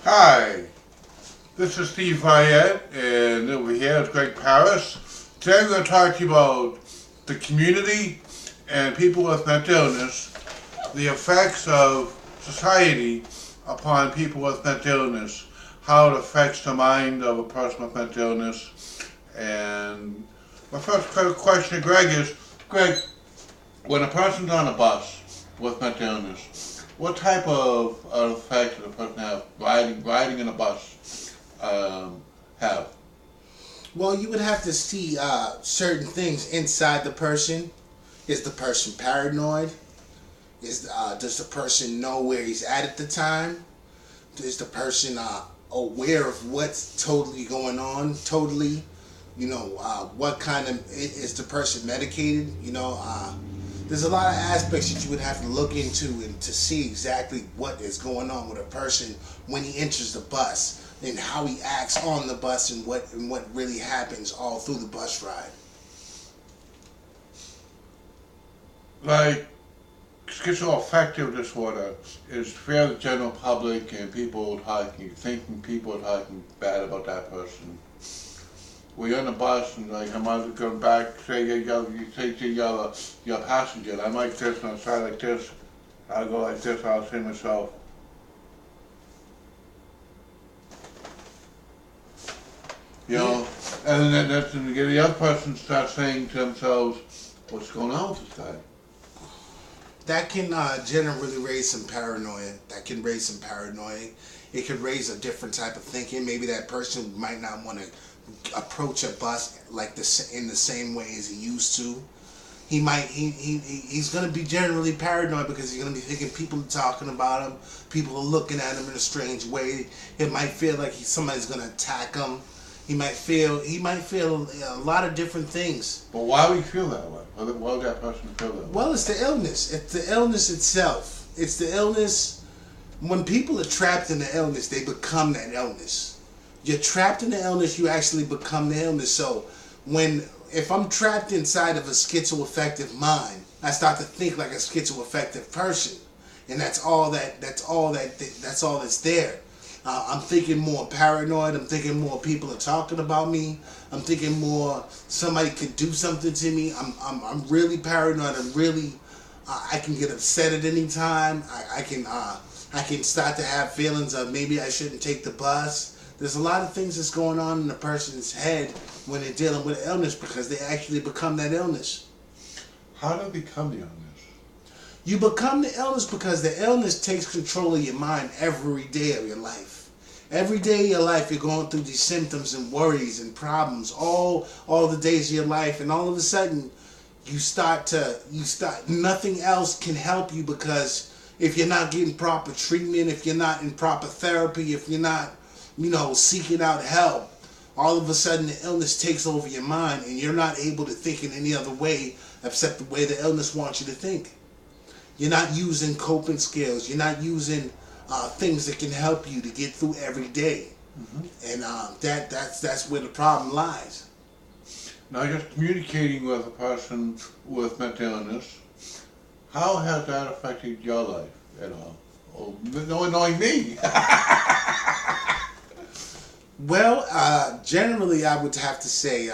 Hi, this is Steve Fayette, and over here is Greg Paris. Today I'm going to talk to you about the community and people with mental illness, the effects of society upon people with mental illness, how it affects the mind of a person with mental illness. And my first question to Greg is, Greg, when a person's on a bus with mental illness, what type of effect does a person have riding in a bus have? Well, you would have to see certain things inside the person. Is the person paranoid? Does the person know where he's at the time? Is the person aware of what's totally going on? Totally, what kind of is the person medicated? There's a lot of aspects that you would have to look into and to see exactly what is going on with a person when he enters the bus and how he acts on the bus and what really happens all through the bus ride. Like schizoaffective disorder is fair to the general public and people thinking people are talking bad about that person. When you're on the bus and like I might come back, say you say to your passenger, I'm like this and I try like this, I'll go like this, I'll say myself. And then the other person starts saying to themselves, what's going on with this guy? That can generally raise some paranoia. It could raise a different type of thinking. Maybe that person might not want to approach a bus like this in the same way as he used to. He's going to be generally paranoid because he's going to be thinking people are talking about him, people are looking at him in a strange way. It might feel like somebody's going to attack him. He might feel a lot of different things. But why would he feel that way? Why would that person feel that way? Well, it's the illness. It's the illness itself. It's the illness. When people are trapped in the illness, they become that illness. You're trapped in the illness, you actually become the illness. So if I'm trapped inside of a schizoaffective mind, I start to think like a schizoaffective person, and that's all that's there. I'm thinking more paranoid. I'm thinking more people are talking about me. I'm thinking more somebody could do something to me. I'm really paranoid. I can get upset at any time. I can start to have feelings of maybe I shouldn't take the bus. There's a lot of things that's going on in a person's head when they're dealing with illness because they actually become that illness. How do they become the illness? You become the illness because the illness takes control of your mind every day of your life. Every day of your life, you're going through these symptoms and worries and problems all the days of your life, and all of a sudden, nothing else can help you because if you're not getting proper treatment, if you're not in proper therapy, if you're not, seeking out help, all of a sudden the illness takes over your mind and you're not able to think in any other way except the way the illness wants you to think. You're not using coping skills. You're not using things that can help you to get through every day. Mm-hmm. And that's where the problem lies. Now, just communicating with a person with mental illness, how has that affected your life at all? Oh, no, knowing me. Well, generally, I would have to say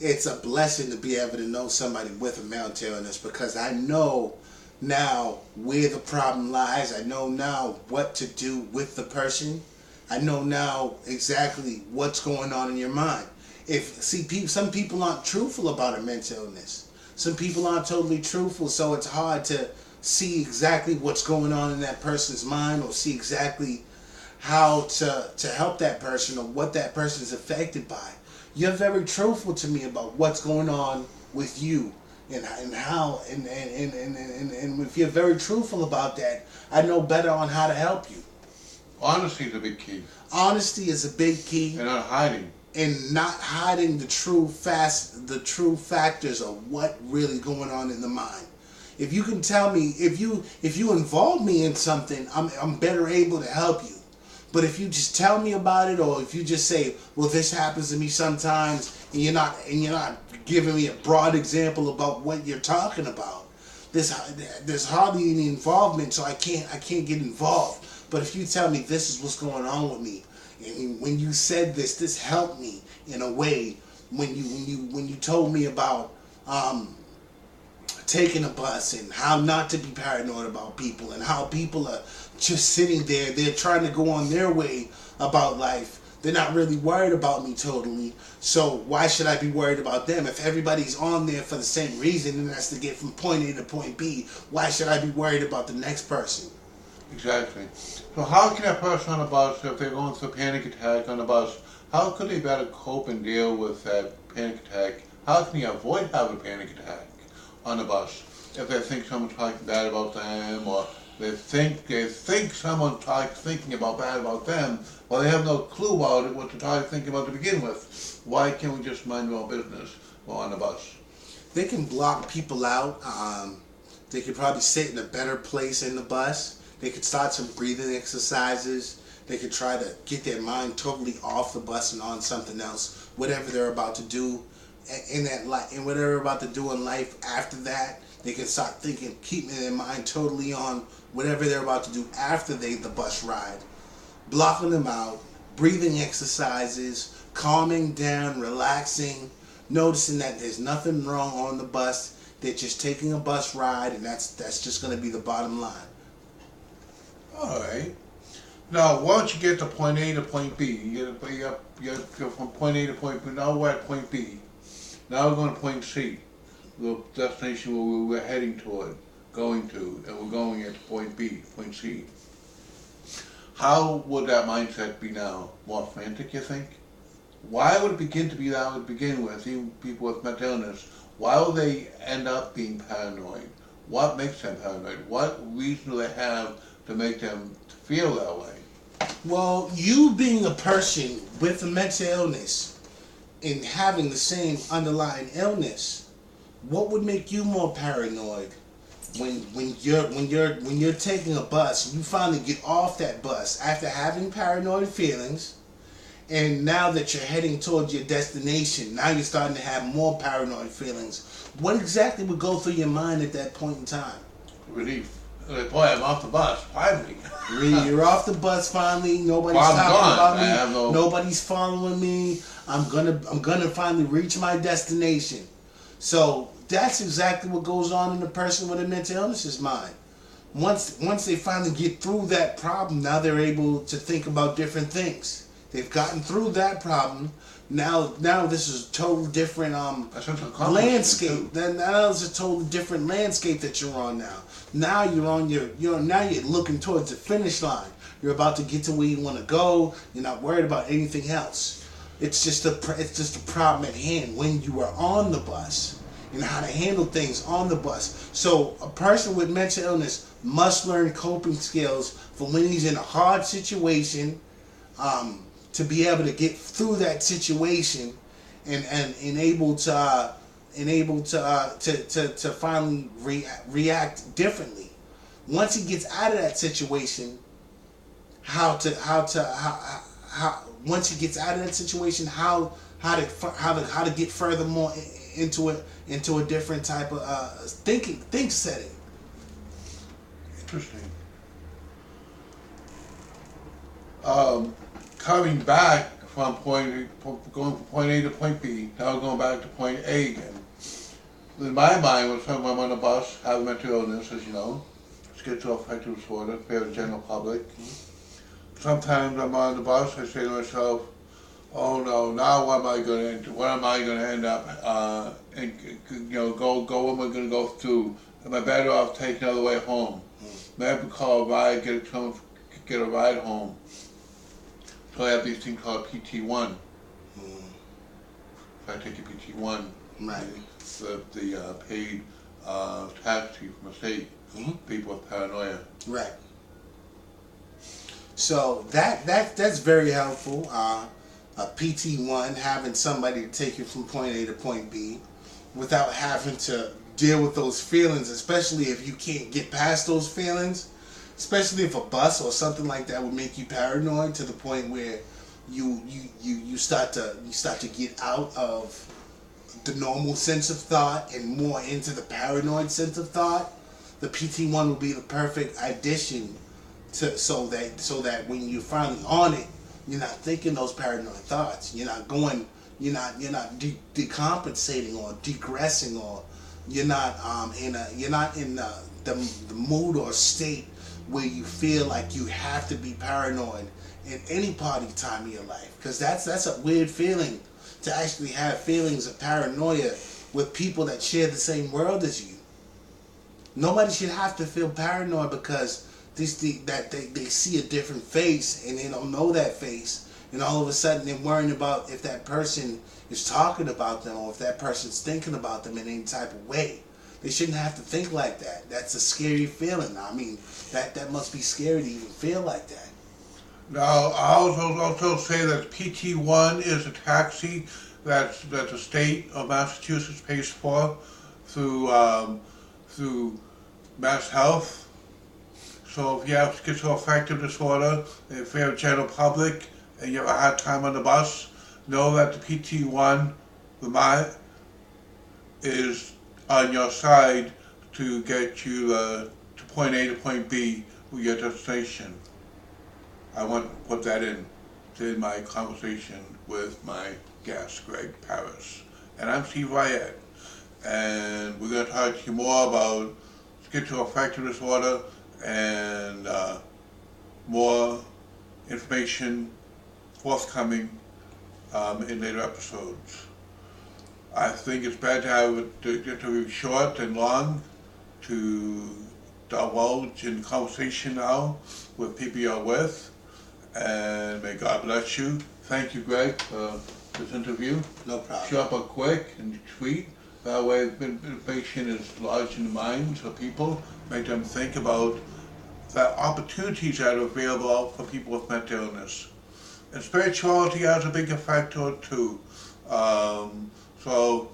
it's a blessing to be able to know somebody with a mental illness because I know now where the problem lies. I know now what to do with the person. I know now exactly what's going on in your mind. Some people aren't truthful about a mental illness. Some people aren't totally truthful, so it's hard to see exactly what's going on in that person's mind or see exactly how to help that person or what that person is affected by. You're very truthful to me about what's going on with you and how and if you're very truthful about that, I know better on how to help you. Honesty is a big key. Honesty is a big key. And not hiding. And not hiding the true factors of what really going on in the mind. If you can tell me, if you involve me in something, I'm better able to help you. But if you just tell me about it, or if you just say, well, this happens to me sometimes, and you're not giving me a broad example about what you're talking about, there's hardly any involvement, so I can't get involved. But if you tell me this is what's going on with me, and when you said this helped me in a way. When you told me about taking a bus and how not to be paranoid about people and how people are just sitting there, they're trying to go on their way about life. They're not really worried about me totally. So why should I be worried about them? If everybody's on there for the same reason, and that's to get from point A to point B, why should I be worried about the next person? Exactly. So how can a person on a bus, if they're going through a panic attack on a bus, how could they better cope and deal with that panic attack? How can you avoid having a panic attack on a bus if they think someone's talking bad about them, or they think someone's thinking about bad about them, well, they have no clue about it, what they're thinking about to begin with? Why can't we just mind our own business while on the bus? They can block people out. They could probably sit in a better place in the bus. They could start some breathing exercises. They could try to get their mind totally off the bus and on something else. Whatever they're about to do in that life, and whatever they're about to do in life after that, they can start thinking, keeping their mind totally on whatever they're about to do after the bus ride. Blocking them out, breathing exercises, calming down, relaxing, noticing that there's nothing wrong on the bus. They're just taking a bus ride, and that's just going to be the bottom line. All right. Now, once you get to point A to point B, you get from point A to point B. Now we're at point B. Now we're going to point C, the destination where we're heading toward, going to, and we're going at point B, point C. How would that mindset be now? More frantic, you think? Why would it begin to be that to begin with, even people with mental illness? Why will they end up being paranoid? What makes them paranoid? What reason do they have to make them feel that way? Well, you being a person with a mental illness and having the same underlying illness, what would make you more paranoid when you're taking a bus and you finally get off that bus after having paranoid feelings, and now that you're heading towards your destination, now you're starting to have more paranoid feelings. What exactly would go through your mind at that point in time? Relief. Boy, I'm off the bus, finally. You're off the bus finally. Nobody's talking about me. Nobody's following me. I'm gonna finally reach my destination. So that's exactly what goes on in a person with a mental illness's mind. Once they finally get through that problem, now they're able to think about different things. They've gotten through that problem. Now this is a total different landscape. Now it's a total different landscape that you're on now. Now you're looking towards the finish line. You're about to get to where you want to go. You're not worried about anything else. It's just a problem at hand when you are on the bus and how to handle things on the bus. So a person with mental illness must learn coping skills for when he's in a hard situation, to be able to get through that situation and able to finally react differently. Once he gets out of that situation, how to get furthermore into a different type of think setting. Interesting. Coming back from going from point A to point B, now going back to point A again. In my mind, when I'm on a bus, have mental illness, as you know, schizoaffective disorder, fear of the general public. Sometimes I'm on the bus, I say to myself, oh no, now what am I going to end up, what am I going to go through? Am I better off taking another way home? Maybe call a ride, get a ride home. So I have these things called PT1. If I take a PT1, right, the paid taxi from the state, people with paranoia. Right. So that's very helpful. A PT1, having somebody to take you from point A to point B without having to deal with those feelings, especially if you can't get past those feelings. Especially if a bus or something like that would make you paranoid to the point where you start to get out of the normal sense of thought and more into the paranoid sense of thought. the PT-1 will be the perfect addition to so that when you're finally on it, you're not thinking those paranoid thoughts. You're not decompensating or degressing, or you're not in the mood or state where you feel like you have to be paranoid in any part of time of your life. Because that's a weird feeling, to actually have feelings of paranoia with people that share the same world as you. Nobody should have to feel paranoid because they see a different face and they don't know that face, and all of a sudden they're worrying about if that person is talking about them or if that person's thinking about them in any type of way. They shouldn't have to think like that. That's a scary feeling. I mean, that must be scary to even feel like that. Now, I also say that PT-1 is a taxi that the state of Massachusetts pays for through Mass Health. So if you have schizoaffective disorder, if you're a general public and you have a hard time on the bus, know that the PT-1 Vermont is on your side to get you to point A to point B with your destination. I want to put that in my conversation with my guest, Greg Paris. And I'm Steve Rayette. And we're going to talk to you more about schizoaffective disorder and more information forthcoming in later episodes. I think it's better to have it to be short and long, to divulge in conversation now with people you're with, and may God bless you. Thank you, Greg, for this interview. No problem. Short but quick and sweet. That way information is lodged in the minds of people, make them think about the opportunities that are available for people with mental illness. And spirituality has a big factor too. So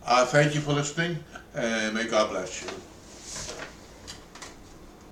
thank you for listening, and may God bless you.